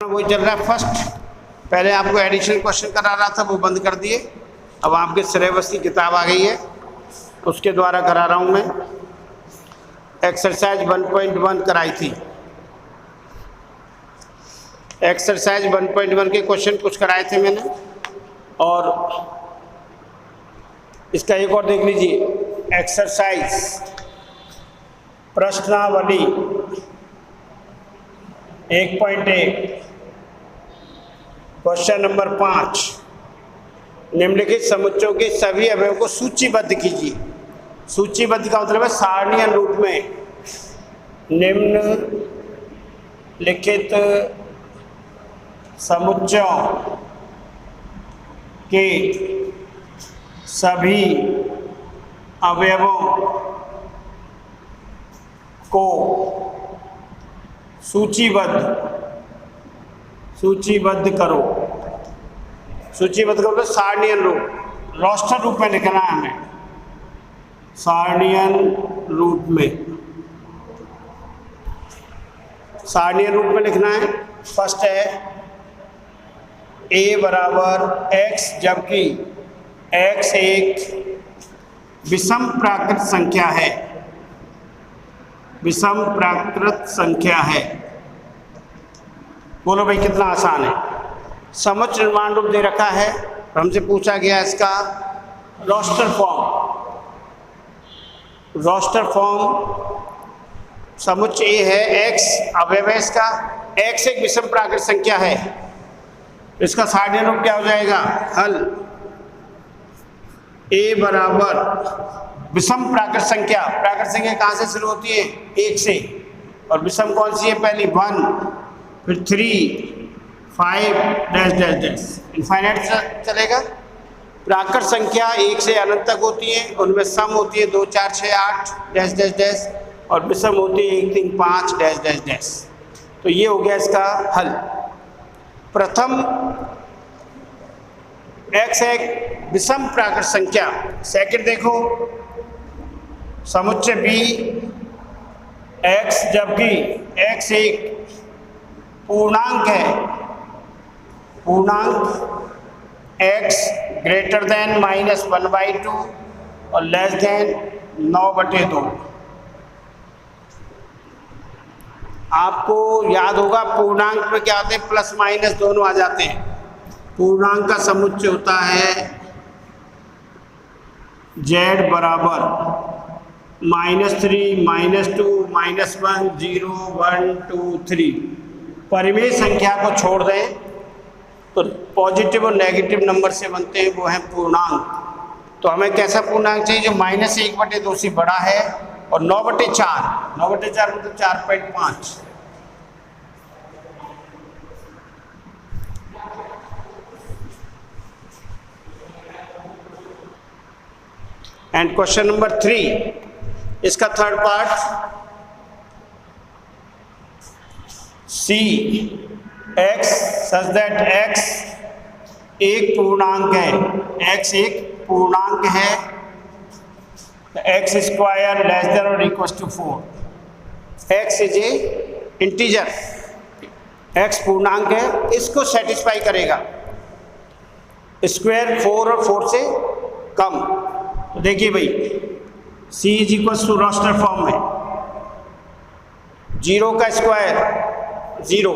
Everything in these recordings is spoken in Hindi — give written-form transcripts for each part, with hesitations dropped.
वही चल रहा है फर्स्ट। पहले आपको एडिशनल क्वेश्चन करा रहा था, वो बंद कर दिए। अब आपके सिलेबस की किताब आ गई है, उसके द्वारा करा रहा हूँ मैं। एक्सरसाइज 1.1 कराई थी। एक्सरसाइज 1.1 के क्वेश्चन कुछ कराए थे मैंने, और इसका एक और देख लीजिए। एक्सरसाइज प्रश्नावली 1.1 क्वेश्चन नंबर 5, निम्नलिखित समुच्चयों के सभी अवयवों को सूचीबद्ध कीजिए। सूचीबद्ध का मतलब है सारणीय रूप में। निम्नलिखित समुच्चयों के सभी अवयवों को सूचीबद्ध करो। सूचीबद्ध करो तो सारणीय रूप, रोस्टर रूप में लिखना है हमें। सारणीय रूप में, सारणीय रूप में लिखना है। फर्स्ट है a बराबर x, जबकि x एक विषम प्राकृत संख्या है। विषम प्राकृत संख्या है। बोलो भाई कितना आसान है। समुच्चय निर्माण रूप दे रखा है, हमसे पूछा गया इसका रोस्टर फॉर्म। रोस्टर फॉर्म समुच्चय ए है, x अवयव है इसका, x एक विषम प्राकृत संख्या है। इसका सारणीय रूप क्या हो जाएगा? हल a बराबर विषम प्राकृत संख्या। प्राकृत संख्या कहाँ से शुरू होती है? 1 से। और विषम कौन सी है? पहली 1, फिर 3, 5 डैश डैश डैश, इनफाइनाइट चलेगा। प्राकृत संख्या 1 से अनंत तक होती है, उनमें सम होती है 2, 4, 6, 8 डैश डैश डैश, और विषम होती है 1, 3, 5 डैश डैश डैश। तो ये हो गया इसका हल। प्रथम x एक विषम प्राकृत संख्या। सेकंड देखो समुच्चय b x, जबकि x एक पूर्णांक है। पूर्णांक x ग्रेटर देन -1/2 और लेस देन 9/2। आपको याद होगा पूर्णांक में क्या आते हैं? प्लस माइनस दोनों आ जाते हैं। पूर्णांक का समुच्चय होता है z बराबर -3, -2, -1, 0, 1, 2, 3। परिमेय संख्या को छोड़ दें तो पॉजिटिव और नेगेटिव नंबर से बनते हैं, वो है पूर्णांक। तो हमें कैसा पूर्णांक चाहिए? जो -1/2 से बड़ा है और 9/4। 9/4 मतलब 4.5। एंड क्वेश्चन नंबर 3, इसका third part. C x such that x एक पूर्णांक है। x एक पूर्णांक है। x स्क्वायर लेस देन और equal to 4। x is a integer, x पूर्णांक है, इसको सेटिस्फाई करेगा। स्क्वायर 4 और 4 से कम। तो देखिए भाई c is equal to roster form में 0 का स्क्वायर 0,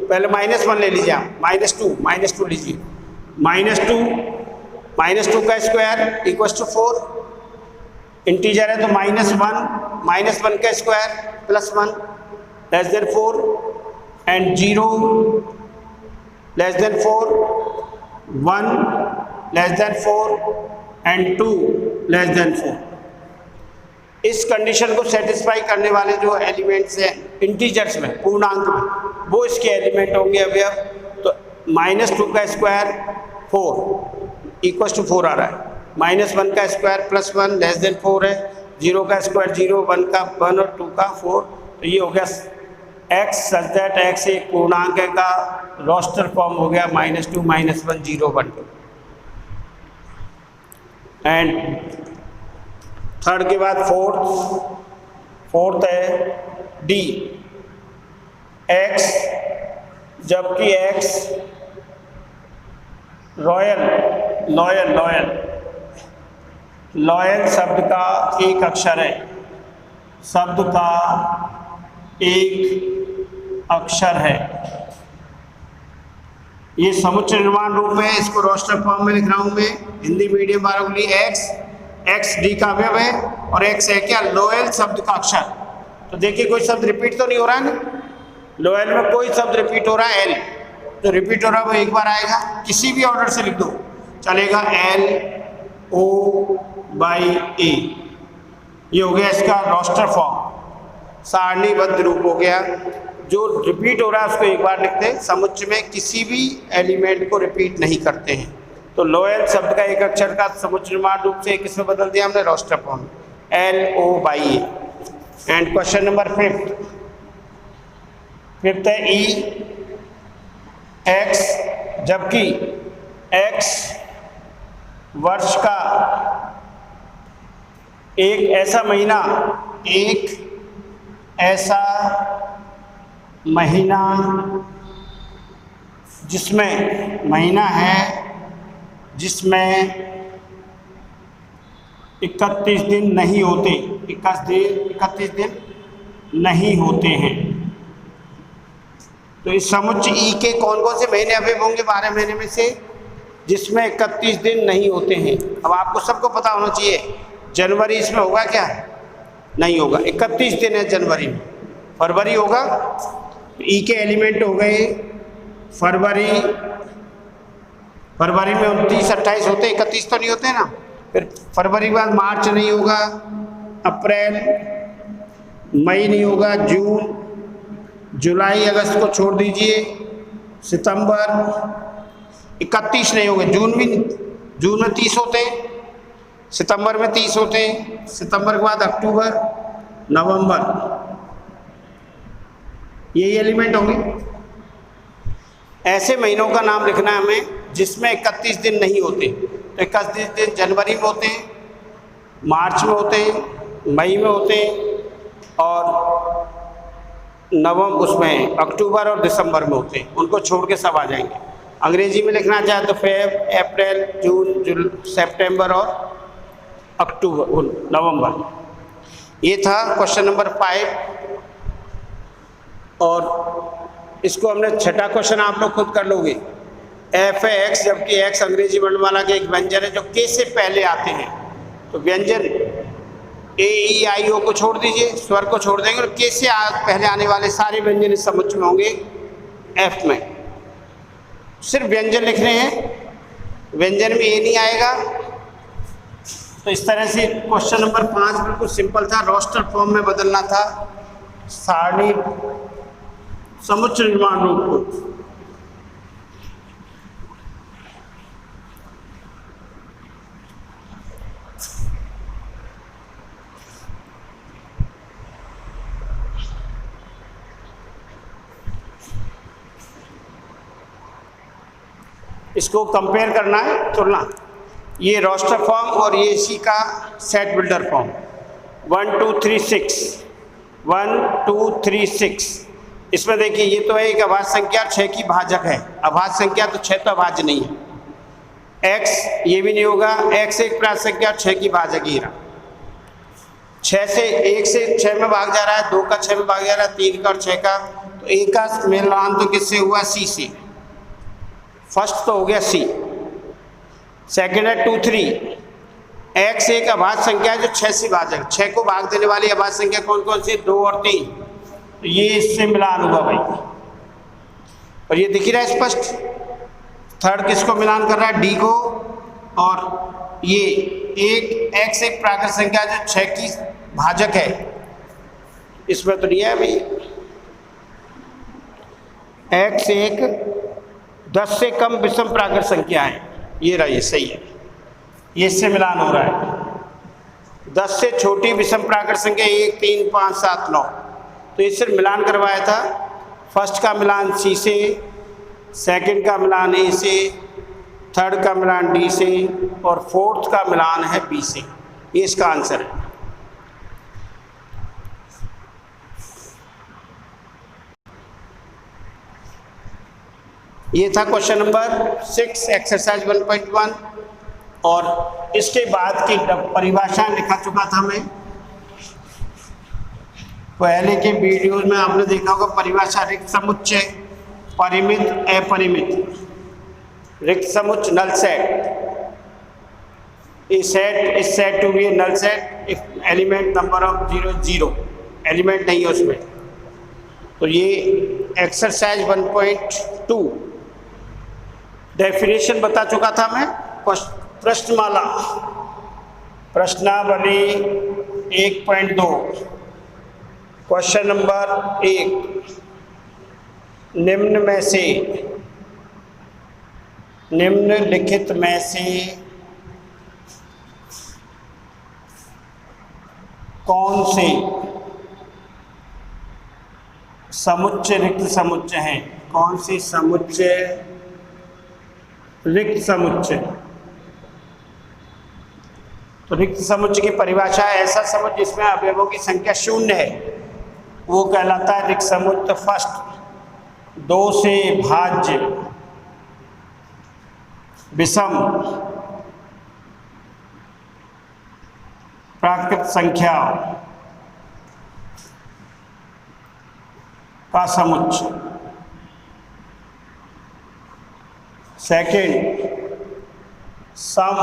पहले -1 ले लीजिए आप, -2 लीजिए। -2 का स्क्वायर इक्वल टू 4। इंटीजर है तो -1 का square +1 less than 4, and 0 less than 4, 1 less than 4, and 2 less than 4। इस कंडीशन को सेटिस्फाई करने वाले जो एलिमेंट्स हैं इंटीजर्स में, पूर्णांक में, वो इसके एलिमेंट होंगे अवयव। तो -2 का स्क्वायर 4 इक्वल टू 4 आ रहा है। -1 का स्क्वायर +1 लेस देन 4 है। 0 का स्क्वायर 0, 1 का 1 और 2 का 4। तो ये हो गया x सच दैट x एक पूर्णांक का रोस्टर फॉर्म हो गया -2, -1, 0, 1, 2। एंड थर्ड के बाद फोर्थ है D x जबकि x लॉयल शब्द का एक अक्षर है, शब्द का एक अक्षर है। ये समुच्चय निर्माण रूप में, इसको रोस्टर फॉर्म में लिख रहा हूं मैं हिंदी मीडियम वालों के लिए। एक्स डी का अवयव है और एक्स है क्या, लोयल शब्द का अक्षर। तो देखिए कोई शब्द रिपीट तो नहीं हो रहा है ना, लोयल में कोई शब्द रिपीट हो रहा है, एल तो रिपीट हो रहा है वो एक बार आएगा, किसी भी ऑर्डर से लिख दो चलेगा, एल ओ बाई ए। ये हो गया इसका रोस्टर फॉर्म, सारणीबद्ध रूप हो गया। जो रिपीट हो रहा है उसको एक बार लिखते हैं, समुच्चय में किसी भी एलिमेंट को रिपीट नहीं करते हैं। तो लोयल शब्द का एक अक्षर का समुच्चय निर्माण रूप से किसमें बदल दिया हमने, roster form, L O by A. And question number fifth है ई एक्स, जबकि एक्स वर्ष का एक ऐसा महीना जिसमें महीना है जिसमें 31 दिन नहीं होते, 31 दिन नहीं होते हैं। तो इस समुच्चय ई के कौन कौन से महीने अवयव होंगे 12 महीने में से, जिसमें 31 दिन नहीं होते हैं। अब आपको सबको पता होना चाहिए, जनवरी इसमें होगा क्या, नहीं होगा, 31 दिन है जनवरी में। फरवरी होगा, ई के एलिमेंट हो गए फरवरी में 29, 28 होते, 31 तो नहीं होते ना। फिर फरवरी के बाद मार्च नहीं होगा, अप्रैल मई नहीं होगा, जून जुलाई अगस्त को छोड़ दीजिए, सितंबर 31 नहीं होगा, जून में 30 होते हैं, सितंबर में 30 होते हैं, सितंबर के बाद अक्टूबर नवंबर, यही एलिमेंट होंगे। ऐसे महीनों का नाम लिखना है हमें जिसमें 31 दिन नहीं होते। तो 31 दिन जनवरी में होते हैं, मार्च में होते हैं, मई में होते हैं और उसमें अक्टूबर और दिसंबर में होते हैं। उनको छोड़ के सब आ जाएंगे। अंग्रेजी में लिखना चाहे तो फेब, अप्रैल, जून, सितंबर और अक्टूबर, नवंबर। ये था क्वेश्चन नंबर 5 और इसको हमने छठा क्वेश्चन आप लोग खुद कर लोगे। एफ है एक्स, जबकि एक्स अंग्रेजी वर्णमाला के एक व्यंजन है जो के से पहले आते हैं। तो व्यंजन ए ई आई ओ को छोड़ दीजिए, स्वर को छोड़ देंगे और के से पहले आने वाले सारे व्यंजन इस समुच्चय में होंगे एफ में। सिर्फ व्यंजन लिख रहे हैं, व्यंजन में ए नहीं आएगा। तो इस तरह से क्वेश्चन नंबर 5 बिल्कुल सिंपल था, रोस्टर फॉर्म में बदलना था सारणी समुच्चय निर्माण रूप को। इसको कंपेयर करना है, तुलना। ये रोस्टर फॉर्म और ये इसी का सेट बिल्डर फॉर्म। 1 2 3 6 1 2 3 6। इसमें देखिए ये तो है एक अभाज्य संख्या, 6 की भाजक है। अभाज्य संख्या तो 6 तो अभाज्य नहीं है। x ये भी नहीं होगा, x एक प्रात संख्या, 6 की भाजक ही रहा। 6 से 1 से 6 में भाग जा रहा है, 2 का 6 में भाग जा रहा है, 3 का और 6 का। तो a का मिलान तो किससे हुआ, c से। फर्स्ट तो हो गया C। सेकेंड है 2 3। x एक अभाज्य संख्या है जो 6 से भाजक, 6 को भाग देने वाली अभाज्य संख्या कौन कौन सी, 2 और 3। तो ये इससे मिलान हुआ भाई, और ये दिख रहा है स्पष्ट। थर्ड किसको मिलान कर रहा है, D को। और ये एक x एक प्राकृत संख्या जो 6 की भाजक है, इसमें तो नहीं है भाई। x एक 10 से कम विषम प्राकृत संख्या है, ये रहा, ये सही है, ये इससे मिलान हो रहा है। 10 से छोटी विषम प्राकृत संख्या 1 3 5 7 9। तो इससे मिलान करवाया था। फर्स्ट का मिलान C से, सेकंड का मिलान A से, थर्ड का मिलान D से और फोर्थ का मिलान है B से। ये इसका आंसर है। ये था क्वेश्चन नंबर 6 एक्सरसाइज 1.1। और इसके बाद की परिभाषा लिखा चुका था मैं पहले के वीडियोज में, आपने देखा होगा परिभाषा रिक्त समुच्चय, परिमित, अपरिमित। रिक्त समुच्चय नल सेट, इस set is said to be a null set if element number of 0 0, element नहीं है उसमें। तो ये एक्सरसाइज 1.2 डेफिनेशन बता चुका था मैं। प्रश्नमाला, प्रश्नावली 1.2 क्वेश्चन नंबर 1, निम्नलिखित में से कौन से समुच्चय रिक्त समुच्चय हैं? कौन सी समुच्चय रिक्त समुच्चय? तो रिक्त समुच्चय की परिभाषा है ऐसा समुच्चय जिसमें अवयवों की संख्या 0 है, वो कहलाता है रिक्त समुच्चय। फर्स्ट, 2 से भाज्य विषम प्राकृत संख्या का समुच्चय। सेकंड, सम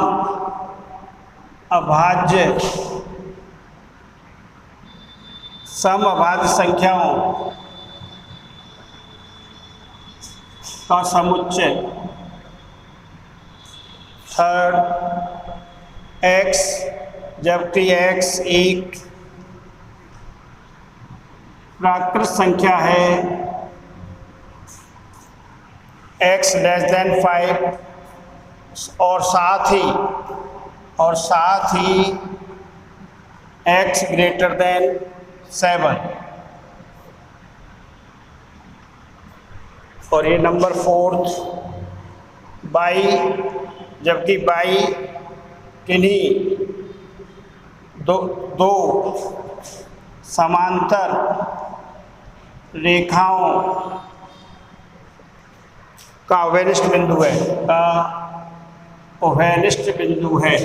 अभाज्य संख्याओं का समुच्चय। थर्ड, x जबकि x एक प्राकृत संख्या है, x <5 और साथ ही x <7। और ये नंबर 4, बाई जबकि बाई किन्हीं दो समांतर रेखाओं का उभयनिष्ठ बिंदु है,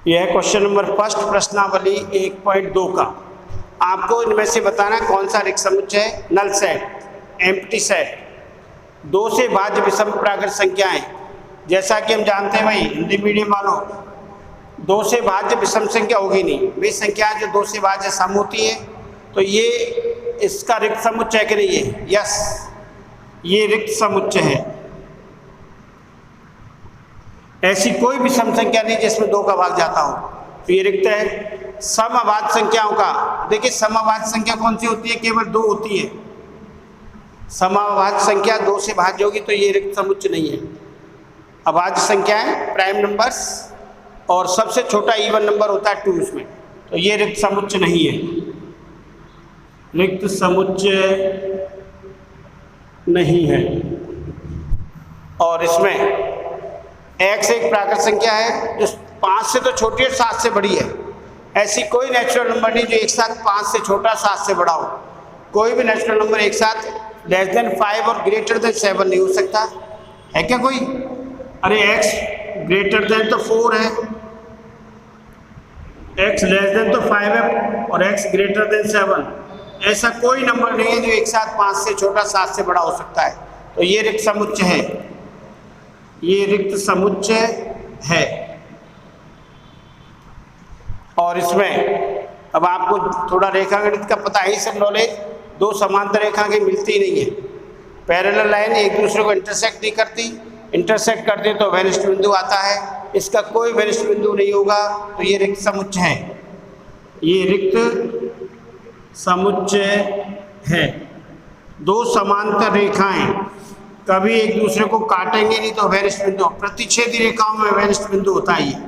यह क्वेश्चन नंबर फर्स्ट प्रश्नावली 1.2 का। आपको इनमें से बताना कौन सा रिक्त समुच्चय है। नल सेट, एम्प्टी सेट, 2 से भाज्य विषम प्राकृत संख्याएं। जैसा कि हम जानते हैं भाई हिंदी मीडियम वालों, 2 से भाज्य विषम संख्या होगी नहीं, वे संख्याएं जो 2 से भाज्य सम होती है। तो ये इसका रिक्त समुच्चय के नहीं है। यस, ये रिक्त समुच्चय है। ऐसी कोई भी सम संख्या नहीं जिसमें 2 का भाग जाता हो, तो ये रिक्त है। समअभाज्य संख्याओं का, देखिए समअभाज्य संख्या कौन सी होती है? केवल 2 होती है। समअभाज्य संख्या 2 से भाज्य होगी तो ये रिक्त समुच्चय नहीं है। अभाज्य संख्या है प्राइम नंबर्स, और सबसे छोटा इवन नंबर होता है 2 उसमें, तो ये रिक्त समुच्चय नहीं है। रिक्त समुच्चय नहीं है। और इसमें x एक प्राकृत संख्या है जो 5 से तो छोटी है, 7 से बड़ी है। ऐसी कोई नेचुरल नंबर नहीं जो एक साथ 5 से छोटा 7 से बड़ा हो। कोई भी नेचुरल नंबर एक साथ <5 और <7 नहीं हो सकता है क्या कोई? अरे x तो 4 है, x तो 5 है और x <7। ऐसा कोई नंबर नहीं है जो एक साथ 5 से छोटा 7 से बड़ा हो सकता है। तो ये रिक्त समुच्चय है, ये रिक्त समुच्चय है। और इसमें अब आपको थोड़ा रेखागणित का पता ही, सब नॉलेज। 2 समांतर रेखाएं मिलती ही नहीं है, पैरेलल लाइन एक दूसरे को इंटरसेक्ट नहीं करती, इंटरसेक्ट करते तो उभयनिष्ठ बिंदु आता है। इसका कोई उभयनिष्ठ बिंदु नहीं होगा, तो ये रिक्त समुच्चय है। ये रिक्त समुच्चय है। 2 समांतर रेखाएं कभी एक दूसरे को काटेंगे नहीं तो उभयनिष्ठ बिंदु। प्रतिच्छेदी रेखाओं में उभयनिष्ठ बिंदु होता ही है,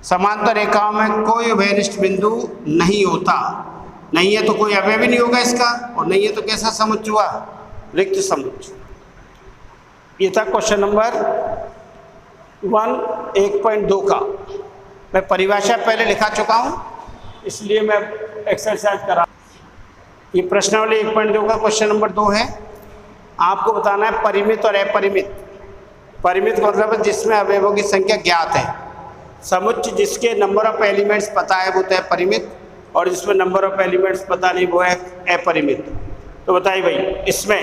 समांतर रेखाओं में कोई उभयनिष्ठ बिंदु नहीं होता। नहीं है तो कोई अवयव भी नहीं होगा इसका, और नहीं है तो कैसा समुच्चय हुआ? रिक्त समुच्चय। ये था क्वेश्चन नंबर 1 1.2 का। मैं परिभाषा पहले लिखा चुका हूँ, इसलिए मैं एक्सरसाइज करा। ये प्रश्नावली 1.2 का क्वेश्चन नंबर 2 है। आपको बताना है परिमित और अपरिमित। परिमित का मतलब है जिसमें अवयवों की संख्या ज्ञात है। समुच्चय जिसके नंबर ऑफ एलिमेंट्स पता है वो तो है परिमित, और जिसमें नंबर ऑफ एलिमेंट्स पता नहीं वो है अपरिमित। तो बताइए भाई, इसमें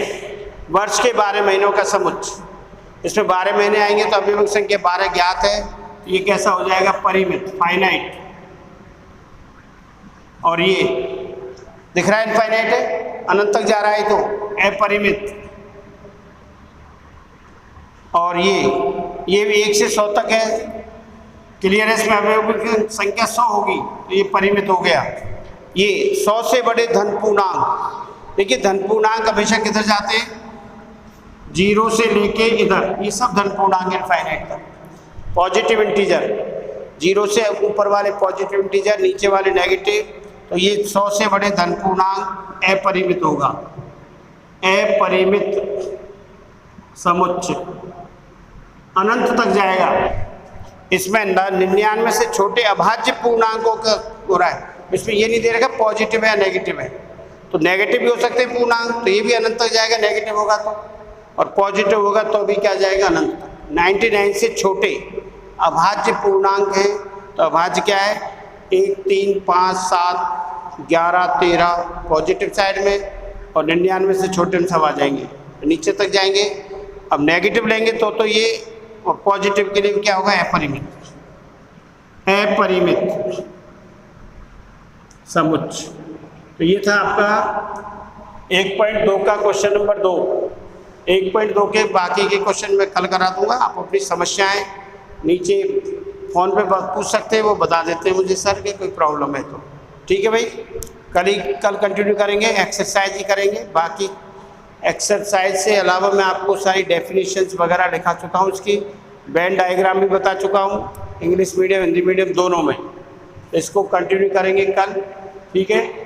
वर्ष के 12 महीनों का समुच्चय, इसमें 12 महीने आएंगे तो अवयवों की संख्या 12 ज्ञात है, तो ये कैसा हो जाएगा? परिमित, फाइनाइट। और ये दिख रहा है इनफाइनाइट है, अनंत तक जा रहा है तो अपरिमित। और ये भी 1 से 100 तक है। क्लियर है? इसमें अवयवों की संख्या 100 होगी तो ये परिमित हो गया। ये 100 से बड़े धन पूर्णांक, देखिए धन पूर्णांक हमेशा किधर जाते हैं? 0 से लेके इधर, ये सब धन पूर्णांक इनफाइनाइट तक। पॉजिटिव इंटीजर, 0 से ऊपर वाले पॉजिटिव इंटीजर, नीचे वाले नेगेटिव, तो ये 100 से बड़े धन पूर्णांक अपरिमित होगा। अपरिमित समुच्चय अनंत तक जाएगा। इसमें 99 से छोटे अभाज्य पूर्णांकों का हो रहा है। इसमें ये नहीं दे रखा पॉजिटिव है या नेगेटिव है, तो नेगेटिव भी हो सकते हैं पूर्णांक, तो ये भी अनंत तक जाएगा नेगेटिव होगा तो, और पॉजिटिव होगा तो भी क्या जाएगा? अनंत तक। 99 से छोटे अभाज्य पूर्णांक हैं, तो अभाज्य क्या है? 1, 3, 5, 7, 11, 13 पॉजिटिव साइड में, और 99 से छोटे में सब आ जाएंगे, नीचे तक जाएंगे। अब नेगेटिव लेंगे तो ये, और पॉजिटिव के लिए क्या होगा? अपरिमित। अपरिमित समुच्चय। तो ये था आपका 1.2 का क्वेश्चन नंबर 2। 1.2 के बाकी के क्वेश्चन मैं कल करा दूंगा। आप अपनी समस्याएं नीचे फ़ोन पे पूछ सकते हैं, वो बता देते हैं मुझे सर के कोई प्रॉब्लम है तो। ठीक है भाई, कल कंटिन्यू करेंगे, एक्सरसाइज ही करेंगे। बाकी एक्सरसाइज से अलावा मैं आपको सारी डेफिनेशंस वगैरह लिखा चुका हूँ, इसकी वेन डायग्राम भी बता चुका हूँ, इंग्लिश मीडियम हिंदी मीडियम दोनों में। इसको कंटिन्यू करेंगे कल, ठीक है।